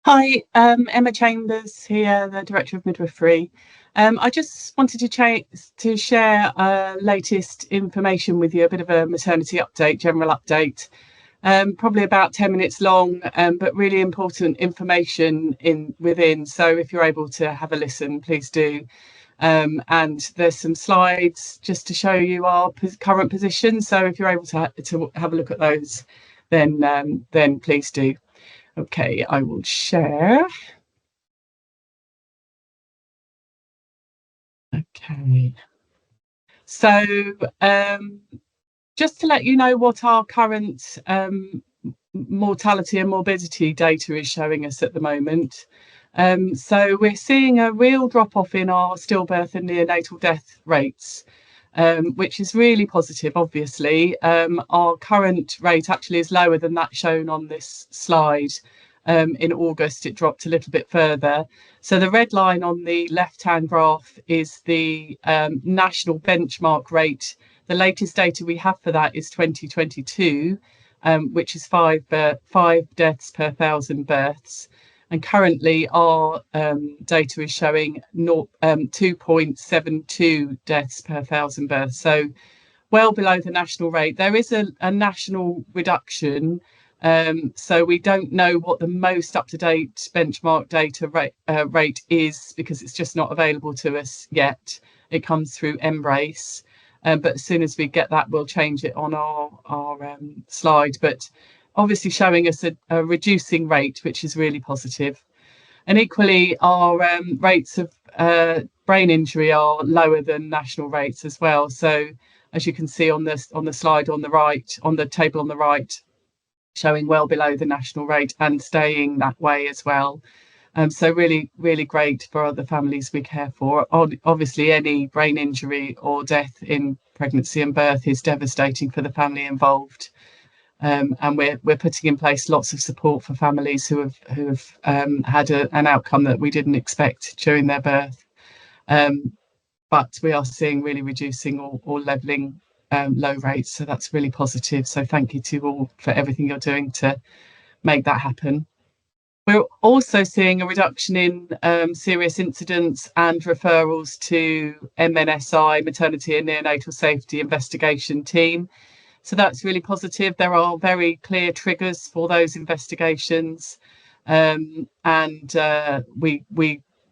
Hi, Emma Chambers here, the Director of Midwifery. I just wanted to share latest information with you, a bit of a maternity update, general update, probably about 10 minutes long, but really important information within. So if you're able to have a listen, please do. And there's some slides just to show you our current position. So if you're able to have a look at those, then please do. Okay, I will share. Okay, so just to let you know what our current mortality and morbidity data is showing us at the moment. So we're seeing a real drop off in our stillbirth and neonatal death rates, which is really positive, obviously. Our current rate actually is lower than that shown on this slide. In August, it dropped a little bit further. So the red line on the left-hand graph is the national benchmark rate. The latest data we have for that is 2022, which is five deaths per 1,000 births. And currently our data is showing 2.72 deaths per 1,000 births. So well below the national rate. There is a national reduction. So we don't know what the most up-to-date benchmark data rate is because it's just not available to us yet. It comes through Embrace. But as soon as we get that, we'll change it on our slide. But obviously showing us a reducing rate, which is really positive. And equally, our rates of brain injury are lower than national rates as well. So as you can see on the slide on the right, on the table on the right, showing well below the national rate and staying that way as well. So really, really great for the families we care for. Obviously, any brain injury or death in pregnancy and birth is devastating for the family involved. And we're putting in place lots of support for families who have had an outcome that we didn't expect during their birth. But we are seeing really reducing or levelling low rates. So that's really positive. So thank you to all for everything you're doing to make that happen. We're also seeing a reduction in serious incidents and referrals to MNSI, Maternity and Neonatal Safety Investigation Team. So that's really positive. There are very clear triggers for those investigations, and we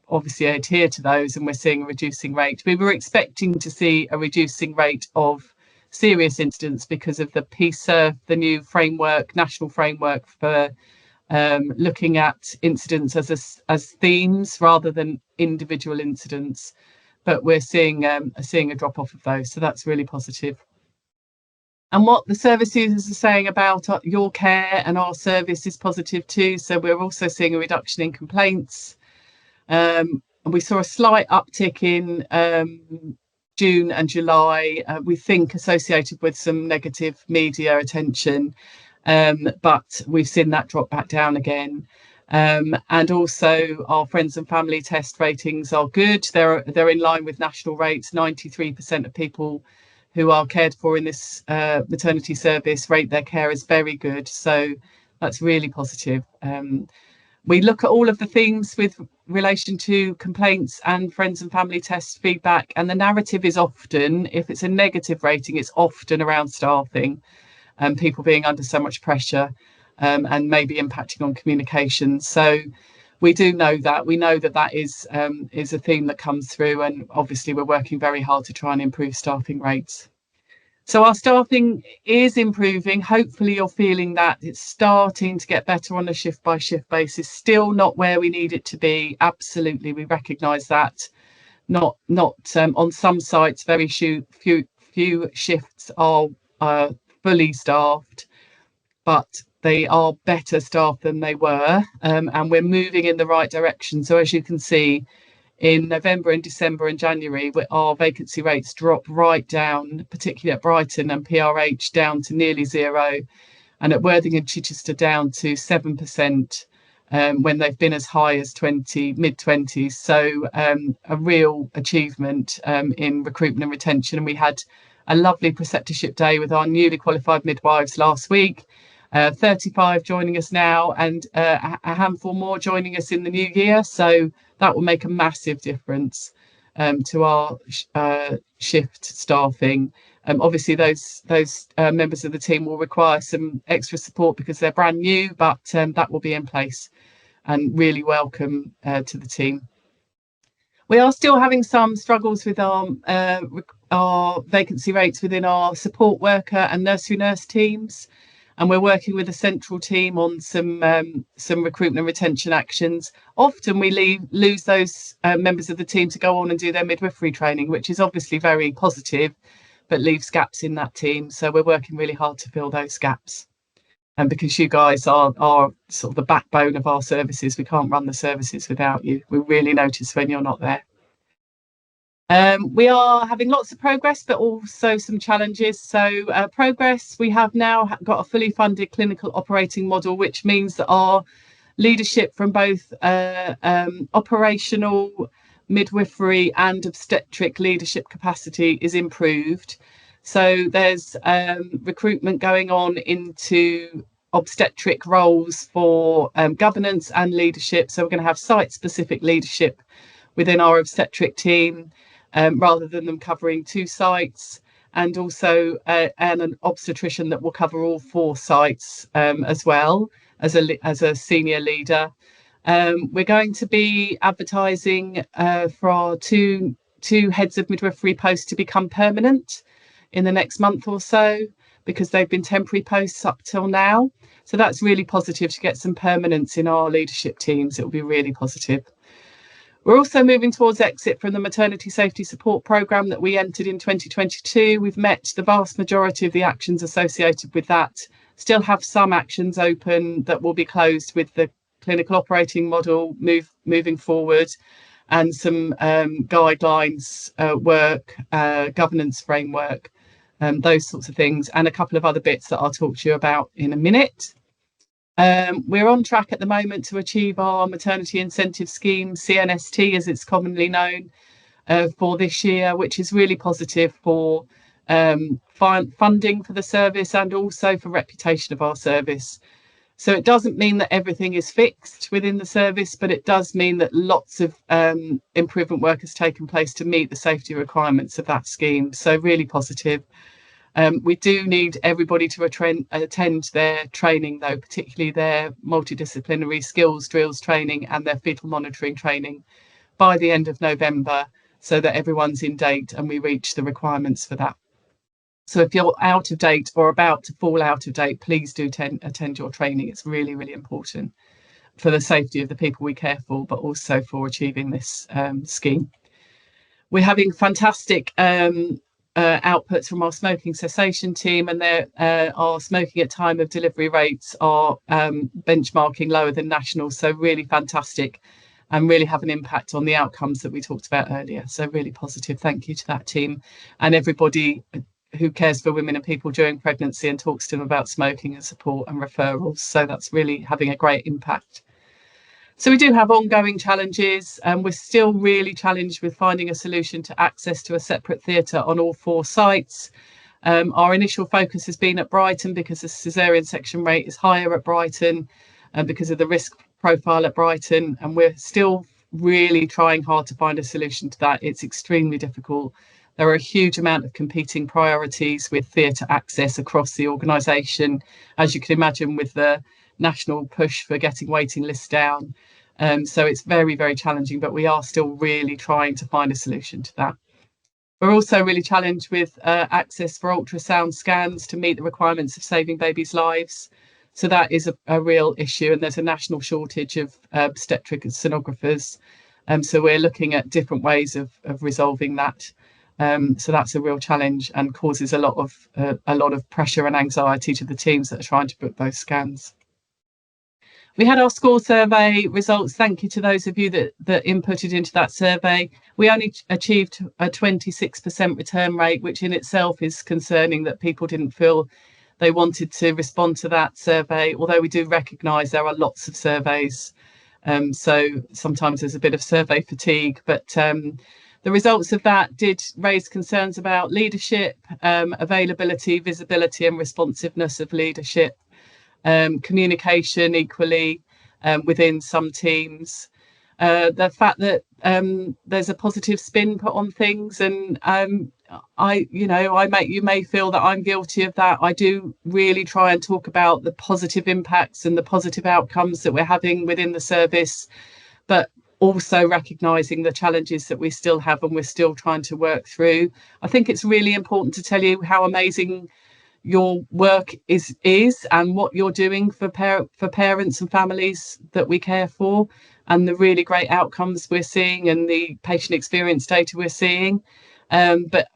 obviously adhere to those, and we're seeing a reducing rate. We were expecting to see a reducing rate of serious incidents because of the PSERF, the new framework, national framework for looking at incidents as themes rather than individual incidents. But we're seeing a drop off of those, so that's really positive. And what the service users are saying about your care and our service is positive too. So we're also seeing a reduction in complaints. We saw a slight uptick in June and July, we think associated with some negative media attention, but we've seen that drop back down again. And also our friends and family test ratings are good. They're in line with national rates. 93% of people who are cared for in this maternity service rate their care as very good. So that's really positive. We look at all of the things with relation to complaints and friends and family test feedback, and the narrative is often, if it's a negative rating, it's often around staffing and people being under so much pressure and maybe impacting on communication. So we do know that. We know that is a theme that comes through, and obviously we're working very hard to try and improve staffing rates. So our staffing is improving. Hopefully you're feeling that it's starting to get better on a shift by shift basis. Still not where we need it to be. Absolutely, we recognise that. Not on some sites, very few shifts are fully staffed, but they are better staffed than they were, and we're moving in the right direction. So as you can see, in November and December and January, our vacancy rates drop right down, particularly at Brighton and PRH, down to nearly zero, and at Worthing and Chichester down to 7%, when they've been as high as mid-20s. So a real achievement in recruitment and retention. And we had a lovely preceptorship day with our newly qualified midwives last week. 35 joining us now, and a handful more joining us in the new year. So that will make a massive difference to our shift staffing. Obviously, those members of the team will require some extra support because they're brand new, but that will be in place and really welcome to the team. We are still having some struggles with our vacancy rates within our support worker and nursery nurse teams, and we're working with a central team on some recruitment and retention actions. Often we lose those members of the team to go on and do their midwifery training, which is obviously very positive, but leaves gaps in that team. So we're working really hard to fill those gaps. And because you guys are sort of the backbone of our services, we can't run the services without you. We really notice when you're not there. We are having lots of progress, but also some challenges. So progress, we have now got a fully funded clinical operating model, which means that our leadership from both operational, midwifery and obstetric leadership capacity is improved. So there's recruitment going on into obstetric roles for governance and leadership. So we're going to have site-specific leadership within our obstetric team, rather than them covering 2 sites, and also an obstetrician that will cover all 4 sites as well as a senior leader. We're going to be advertising for our two heads of midwifery posts to become permanent in the next month or so, because they've been temporary posts up till now. So that's really positive to get some permanence in our leadership teams. It will be really positive. We're also moving towards exit from the maternity safety support programme that we entered in 2022. We've met the vast majority of the actions associated with that. Still have some actions open that will be closed with the clinical operating model moving forward, and some guidelines work, governance framework, those sorts of things, and a couple of other bits that I'll talk to you about in a minute. We're on track at the moment to achieve our maternity incentive scheme, CNST as it's commonly known, for this year, which is really positive for funding for the service and also for reputation of our service. So it doesn't mean that everything is fixed within the service, but it does mean that lots of improvement work has taken place to meet the safety requirements of that scheme. So really positive. We do need everybody to attend their training, though, particularly their multidisciplinary skills drills training and their fetal monitoring training by the end of November, so that everyone's in date and we reach the requirements for that. So if you're out of date or about to fall out of date, please do attend your training. It's really, really important for the safety of the people we care for, but also for achieving this scheme. We're having fantastic outputs from our smoking cessation team, and our smoking at time of delivery rates are benchmarking lower than national. So really fantastic, and really have an impact on the outcomes that we talked about earlier. So really positive. Thank you to that team and everybody who cares for women and people during pregnancy and talks to them about smoking and support and referrals. So that's really having a great impact. So we do have ongoing challenges, and we're still really challenged with finding a solution to access to a separate theatre on all 4 sites. Our initial focus has been at Brighton because the caesarean section rate is higher at Brighton and because of the risk profile at Brighton, and we're still really trying hard to find a solution to that. It's extremely difficult. There are a huge amount of competing priorities with theatre access across the organisation, as you can imagine, with the national push for getting waiting lists down. So it's very, very challenging, but we are still really trying to find a solution to that. We're also really challenged with access for ultrasound scans to meet the requirements of saving babies' lives. So that is a real issue, and there's a national shortage of obstetric sonographers. So we're looking at different ways of resolving that. So that's a real challenge and causes a lot of pressure and anxiety to the teams that are trying to book those scans. We had our score survey results. Thank you to those of you that inputted into that survey. We only achieved a 26% return rate, which in itself is concerning, that people didn't feel they wanted to respond to that survey, although we do recognise there are lots of surveys. So sometimes there's a bit of survey fatigue, but the results of that did raise concerns about leadership, availability, visibility and responsiveness of leadership. communication equally within some teams. The fact that there's a positive spin put on things, and you may feel that I'm guilty of that. I do really try and talk about the positive impacts and the positive outcomes that we're having within the service, but also recognizing the challenges that we still have and we're still trying to work through. I think it's really important to tell you how amazing your work is and what you're doing for parents and families that we care for, and the really great outcomes we're seeing and the patient experience data we're seeing. But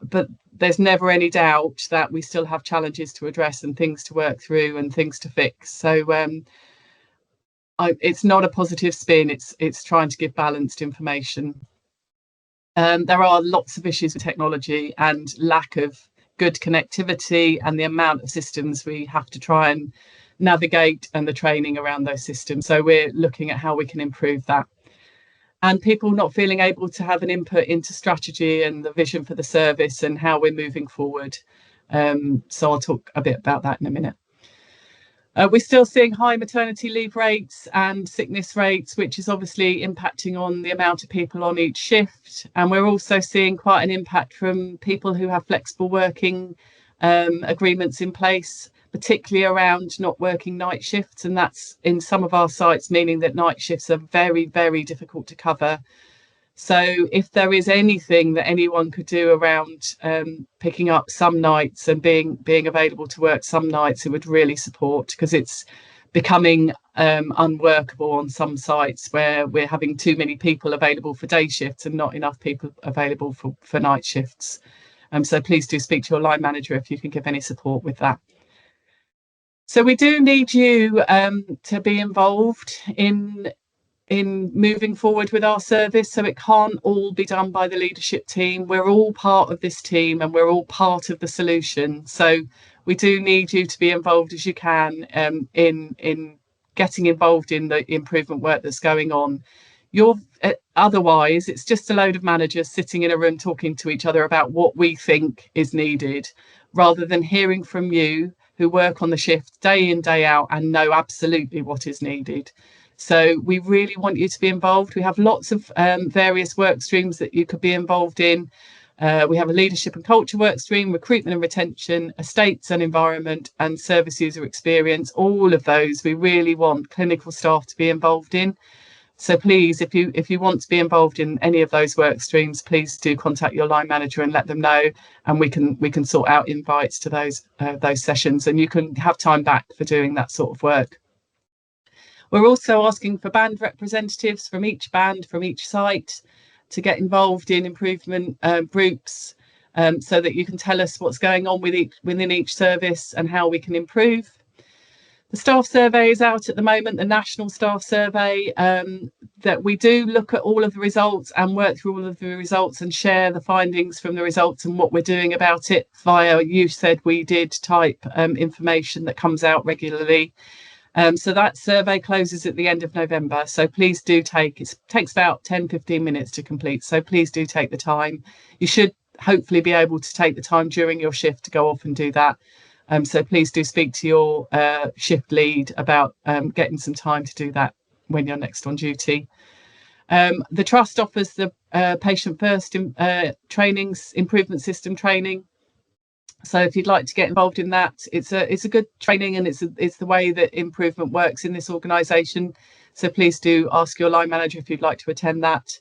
there's never any doubt that we still have challenges to address and things to work through and things to fix. So it's not a positive spin. It's trying to give balanced information. There are lots of issues with technology and lack of good connectivity, and the amount of systems we have to try and navigate and the training around those systems. So we're looking at how we can improve that. And people not feeling able to have an input into strategy and the vision for the service and how we're moving forward. So I'll talk a bit about that in a minute. We're still seeing high maternity leave rates and sickness rates, which is obviously impacting on the amount of people on each shift. And we're also seeing quite an impact from people who have flexible working agreements in place, particularly around not working night shifts. And that's in some of our sites, meaning that night shifts are very, very difficult to cover. So if there is anything that anyone could do around picking up some nights and being available to work some nights, it would really support, because it's becoming unworkable on some sites where we're having too many people available for day shifts and not enough people available for night shifts. So please do speak to your line manager if you can give any support with that. So we do need you to be involved in moving forward with our service. So it can't all be done by the leadership team. We're all part of this team and we're all part of the solution. So we do need you to be involved as you can in getting involved in the improvement work that's going on. Otherwise, it's just a load of managers sitting in a room talking to each other about what we think is needed, rather than hearing from you who work on the shift day in, day out and know absolutely what is needed. So we really want you to be involved. We have lots of various work streams that you could be involved in. We have a leadership and culture work stream, recruitment and retention, estates and environment, and service user experience. All of those we really want clinical staff to be involved in. So please, if you want to be involved in any of those work streams, please do contact your line manager and let them know, and we can sort out invites to those sessions, and you can have time back for doing that sort of work. We're also asking for band representatives from each band, from each site, to get involved in improvement groups, so that you can tell us what's going on within each service and how we can improve. The staff survey is out at the moment, the national staff survey, that we do look at all of the results and work through all of the results and share the findings from the results and what we're doing about it via You Said We Did type information that comes out regularly. So that survey closes at the end of November. So please do it takes about 10-15 minutes to complete. So please do take the time. You should hopefully be able to take the time during your shift to go off and do that. So please do speak to your shift lead about getting some time to do that when you're next on duty. The Trust offers the Patient First trainings, improvement system training. So if you'd like to get involved in that, it's a good training, and it's the way that improvement works in this organisation. So please do ask your line manager if you'd like to attend that.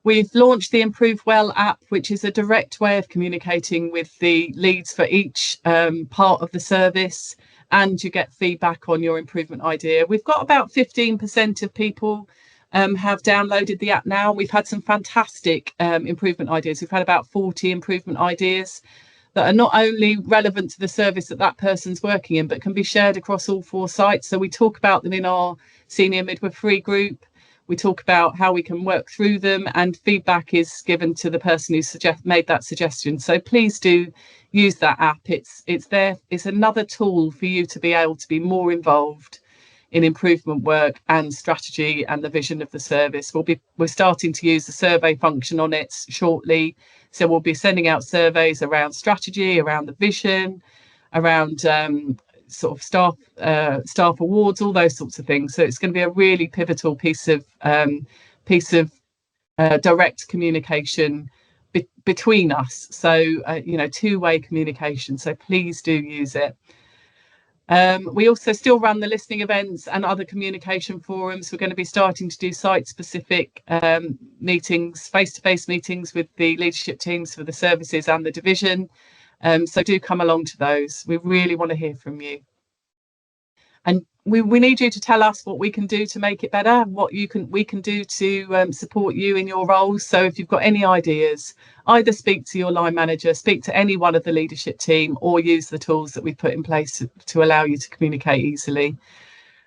We've launched the Improve Well app, which is a direct way of communicating with the leads for each part of the service, and you get feedback on your improvement idea. We've got about 15% of people have downloaded the app now. We've had some fantastic improvement ideas. We've had about 40 improvement ideas that are not only relevant to the service that person's working in, but can be shared across all 4 sites. So we talk about them in our senior midwifery group. We talk about how we can work through them, and feedback is given to the person who made that suggestion. So please do use that app. It's there. It's another tool for you to be able to be more involved in improvement work and strategy and the vision of the service. We're starting to use the survey function on it shortly. So we'll be sending out surveys around strategy, around the vision, around sort of staff awards, all those sorts of things. So it's going to be a really pivotal piece of direct communication between us. So two-way communication. So please do use it. We also still run the listening events and other communication forums. We're going to be starting to do site-specific meetings, face-to-face meetings with the leadership teams for the services and the division. So do come along to those. We really want to hear from you. And we need you to tell us what we can do to make it better, what we can do to support you in your roles. So if you've got any ideas, either speak to your line manager, speak to any one of the leadership team, or use the tools that we've put in place to allow you to communicate easily.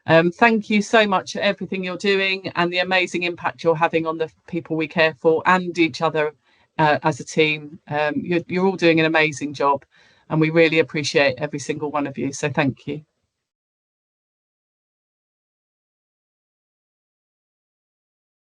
Thank you so much for everything you're doing and the amazing impact you're having on the people we care for and each other as a team. You're all doing an amazing job, and we really appreciate every single one of you. So thank you.